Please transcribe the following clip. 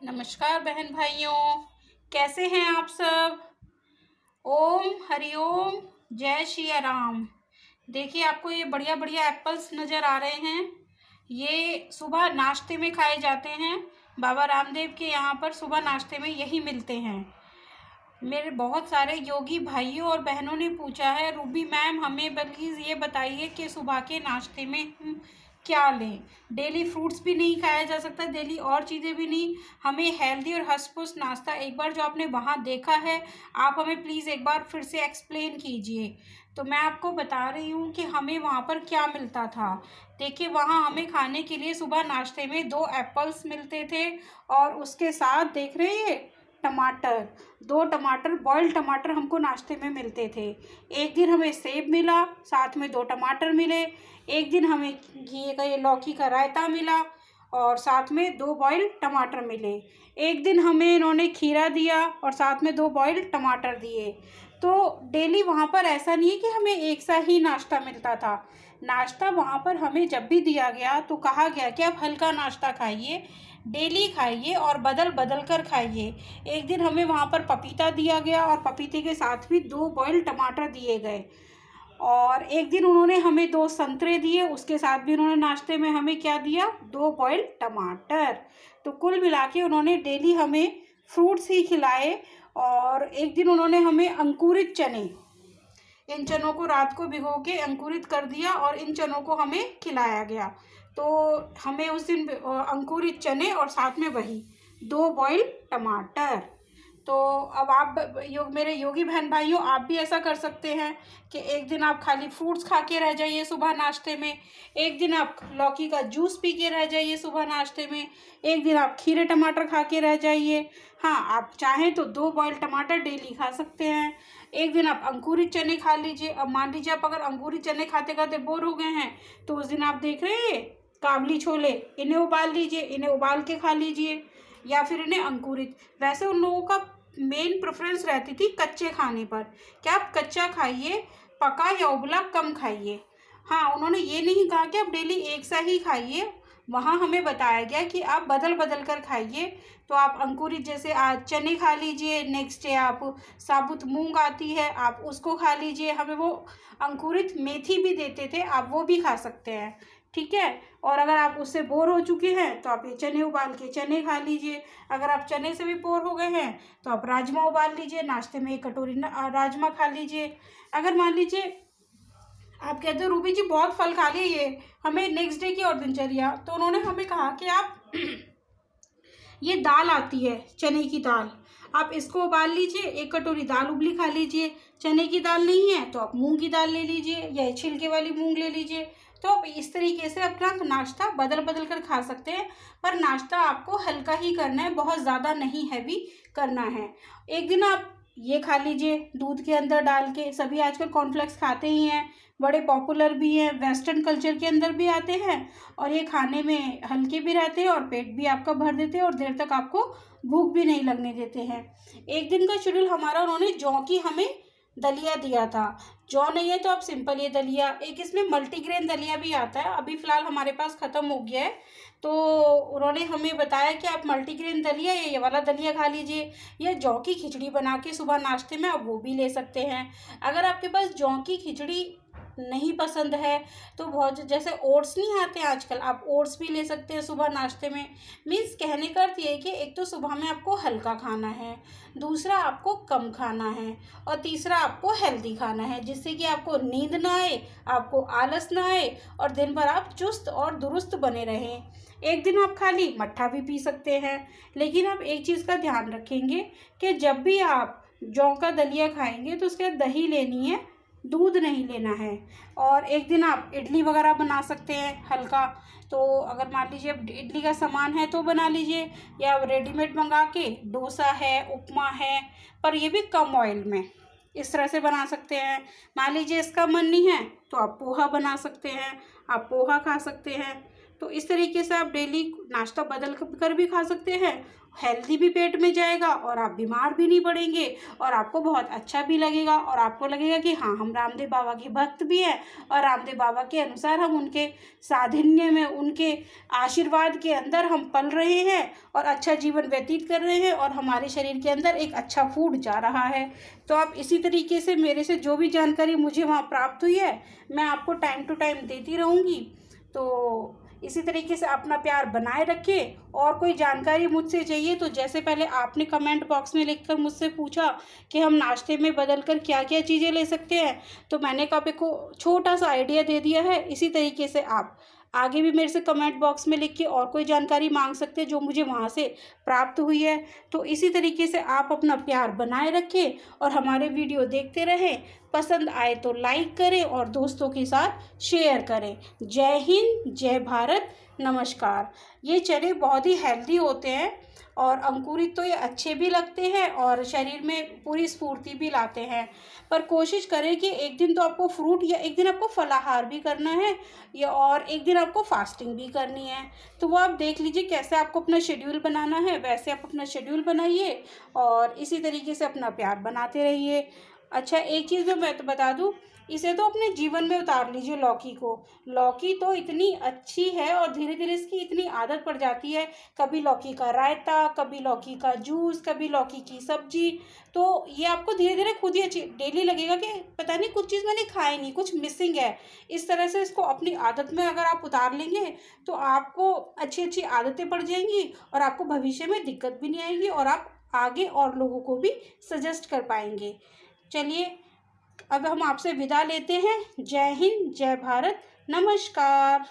नमस्कार बहन भाइयों, कैसे हैं आप सब। ओम हरिओम, जय श्री राम। देखिए, आपको ये बढ़िया बढ़िया एप्पल्स नज़र आ रहे हैं। ये सुबह नाश्ते में खाए जाते हैं। बाबा रामदेव के यहाँ पर सुबह नाश्ते में यही मिलते हैं। मेरे बहुत सारे योगी भाइयों और बहनों ने पूछा है, रूबी मैम हमें प्लीज़ ये बताइए कि सुबह के नाश्ते में हम क्या लें। डेली फ्रूट्स भी नहीं खाया जा सकता, डेली और चीज़ें भी नहीं। हमें हेल्दी और हष्ट-पुष्ट नाश्ता, एक बार जो आपने वहाँ देखा है, आप हमें प्लीज़ एक बार फिर से एक्सप्लेन कीजिए। तो मैं आपको बता रही हूँ कि हमें वहाँ पर क्या मिलता था। देखिए, वहाँ हमें खाने के लिए सुबह नाश्ते में 2 एप्पल्स मिलते थे और उसके साथ देख रहे हैं टमाटर, 2 टमाटर, बॉइल्ड टमाटर हमको नाश्ते में मिलते थे। एक दिन हमें सेब मिला, साथ में 2 टमाटर मिले। एक दिन हमें घिए का ये लौकी का रायता मिला और साथ में 2 बॉइल्ड टमाटर मिले। एक दिन हमें इन्होंने खीरा दिया और साथ में 2 बॉइल्ड टमाटर दिए। तो डेली वहाँ पर ऐसा नहीं है कि हमें एक सा ही नाश्ता मिलता था। नाश्ता वहाँ पर हमें जब भी दिया गया तो कहा गया कि आप हल्का नाश्ता खाइए, डेली खाइए और बदल बदल कर खाइए। एक दिन हमें वहाँ पर पपीता दिया गया और पपीते के साथ भी 2 बॉइल्ड टमाटर दिए गए। और एक दिन उन्होंने हमें 2 संतरे दिए, उसके साथ भी उन्होंने नाश्ते में हमें क्या दिया, 2 बॉइल्ड टमाटर। तो कुल मिला के उन्होंने डेली हमें फ्रूट्स ही खिलाए। और एक दिन उन्होंने हमें अंकुरित चने, इन चनों को रात को भिगो के अंकुरित कर दिया और इन चनों को हमें खिलाया गया। तो हमें उस दिन अंकुरित चने और साथ में वही 2 बॉइल्ड टमाटर। तो अब आप मेरे योगी बहन भाइयों, आप भी ऐसा कर सकते हैं कि एक दिन आप खाली फ्रूट्स खा के रह जाइए सुबह नाश्ते में, एक दिन आप लौकी का जूस पी के रह जाइए सुबह नाश्ते में, एक दिन आप खीरे टमाटर खा के रह जाइए। हाँ, आप चाहें तो 2 बॉइल्ड टमाटर डेली खा सकते हैं। एक दिन आप अंकुरित चने खा लीजिए। अब मान लीजिए आप अगर अंकुरित चने खाते खाते बोर हो गए हैं तो उस दिन आप देख रहे हैं काबली छोले, इन्हें उबाल लीजिए, इन्हें उबाल के खा लीजिए या फिर इन्हें अंकुरित। वैसे उन लोगों का मेन प्रेफरेंस रहती थी कच्चे खाने पर, क्या आप कच्चा खाइए, पका या उबला कम खाइए। हाँ, उन्होंने ये नहीं कहा कि आप डेली एक सा ही खाइए। वहाँ हमें बताया गया कि आप बदल बदल कर खाइए। तो आप अंकुरित जैसे आज चने खा लीजिए, नेक्स्ट डे आप साबुत मूंग आती है आप उसको खा लीजिए। हमें वो अंकुरित मेथी भी देते थे, आप वो भी खा सकते हैं, ठीक है। और अगर आप उससे बोर हो चुके हैं तो आप ये चने उबाल के चने खा लीजिए। अगर आप चने से भी बोर हो गए हैं तो आप राजमा उबाल लीजिए, नाश्ते में 1 कटोरी राजमा खा लीजिए। अगर मान लीजिए आप कहते हो रूबी जी बहुत फल खा लिए, ये हमें नेक्स्ट डे की और दिनचर्या, तो उन्होंने हमें कहा कि आप ये दाल आती है चने की दाल, आप इसको उबाल लीजिए, 1 कटोरी दाल उबली खा लीजिए। चने की दाल नहीं है तो आप मूंग की दाल ले लीजिए या छिलके वाली मूंग ले लीजिए। तो आप इस तरीके से अपना नाश्ता बदल बदल कर खा सकते हैं, पर नाश्ता आपको हल्का ही करना है, बहुत ज़्यादा नहीं हैवी करना है। एक दिन आप ये खा लीजिए दूध के अंदर डाल के, सभी आजकल कॉर्नफ्लेक्स खाते ही हैं, बड़े पॉपुलर भी हैं, वेस्टर्न कल्चर के अंदर भी आते हैं और ये खाने में हल्के भी रहते हैं और पेट भी आपका भर देते हैं और देर तक आपको भूख भी नहीं लगने देते हैं। एक दिन का शेड्यूल हमारा, उन्होंने जौ की हमें दलिया दिया था। जौ नहीं है तो आप सिंपल ये दलिया, एक इसमें मल्टीग्रेन दलिया भी आता है, अभी फ़िलहाल हमारे पास ख़त्म हो गया है। तो उन्होंने हमें बताया कि आप मल्टीग्रेन दलिया या ये वाला दलिया खा लीजिए, या जौ की खिचड़ी बना के सुबह नाश्ते में आप वो भी ले सकते हैं। अगर आपके पास जौ की खिचड़ी नहीं पसंद है तो बहुत जैसे ओट्स नहीं आते आजकल, आप ओट्स भी ले सकते हैं सुबह नाश्ते में। मीन्स कहने का अर्थ ये है कि एक तो सुबह में आपको हल्का खाना है, दूसरा आपको कम खाना है और तीसरा आपको हेल्दी खाना है, जिससे कि आपको नींद ना आए, आपको आलस ना आए और दिन भर आप चुस्त और दुरुस्त बने रहें। एक दिन आप खाली मट्ठा भी पी सकते हैं, लेकिन आप एक चीज़ का ध्यान रखेंगे कि जब भी आप जौ का दलिया खाएंगे तो उसके साथ दही लेनी है, दूध नहीं लेना है। और एक दिन आप इडली वगैरह बना सकते हैं हल्का। तो अगर मान लीजिए अब इडली का सामान है तो बना लीजिए, या रेडीमेड मंगा के डोसा है, उपमा है, पर ये भी कम ऑयल में, इस तरह से बना सकते हैं। मान लीजिए इसका मन नहीं है तो आप पोहा बना सकते हैं, आप पोहा खा सकते हैं। तो इस तरीके से आप डेली नाश्ता बदल कर भी खा सकते हैं, हेल्दी भी पेट में जाएगा और आप बीमार भी नहीं पड़ेंगे और आपको बहुत अच्छा भी लगेगा और आपको लगेगा कि हाँ, हम रामदेव बाबा के भक्त भी हैं और रामदेव बाबा के अनुसार हम उनके साधिन्य में, उनके आशीर्वाद के अंदर हम पल रहे हैं और अच्छा जीवन व्यतीत कर रहे हैं और हमारे शरीर के अंदर एक अच्छा फूड जा रहा है। तो आप इसी तरीके से मेरे से जो भी जानकारी मुझे वहाँ प्राप्त हुई है मैं आपको टाइम टू टाइम देती रहूँगी। तो इसी तरीके से अपना प्यार बनाए रखें। और कोई जानकारी मुझसे चाहिए तो जैसे पहले आपने कमेंट बॉक्स में लिखकर मुझसे पूछा कि हम नाश्ते में बदल कर क्या क्या चीज़ें ले सकते हैं, तो मैंने आपको छोटा सा आइडिया दे दिया है। इसी तरीके से आप आगे भी मेरे से कमेंट बॉक्स में लिख के और कोई जानकारी मांग सकते हैं जो मुझे वहाँ से प्राप्त हुई है। तो इसी तरीके से आप अपना प्यार बनाए रखें और हमारे वीडियो देखते रहें। पसंद आए तो लाइक करें और दोस्तों के साथ शेयर करें। जय हिंद, जय भारत, नमस्कार। ये चने बहुत ही हेल्दी होते हैं और अंकुरित तो ये अच्छे भी लगते हैं और शरीर में पूरी स्फूर्ति भी लाते हैं। पर कोशिश करें कि एक दिन तो आपको फ्रूट या एक दिन आपको फलाहार भी करना है या और एक दिन आपको फास्टिंग भी करनी है। तो वो आप देख लीजिए कैसे आपको अपना शेड्यूल बनाना है, वैसे आप अपना शेड्यूल बनाइए और इसी तरीके से अपना प्यार बनाते रहिए। अच्छा, एक चीज़ मैं तो बता दूँ, इसे तो अपने जीवन में उतार लीजिए लौकी को। लौकी तो इतनी अच्छी है और धीरे धीरे इसकी इतनी आदत पड़ जाती है, कभी लौकी का रायता, कभी लौकी का जूस, कभी लौकी की सब्जी। तो ये आपको धीरे धीरे खुद ही अच्छी डेली लगेगा कि पता नहीं कुछ चीज़ मैंने खाई नहीं, कुछ मिसिंग है। इस तरह से इसको अपनी आदत में अगर आप उतार लेंगे तो आपको अच्छी अच्छी आदतें पड़ जाएंगी और आपको भविष्य में दिक्कत भी नहीं आएगी और आप आगे और लोगों को भी सजेस्ट कर पाएंगे। चलिए, अब हम आपसे विदा लेते हैं। जय हिंद, जय भारत, नमस्कार।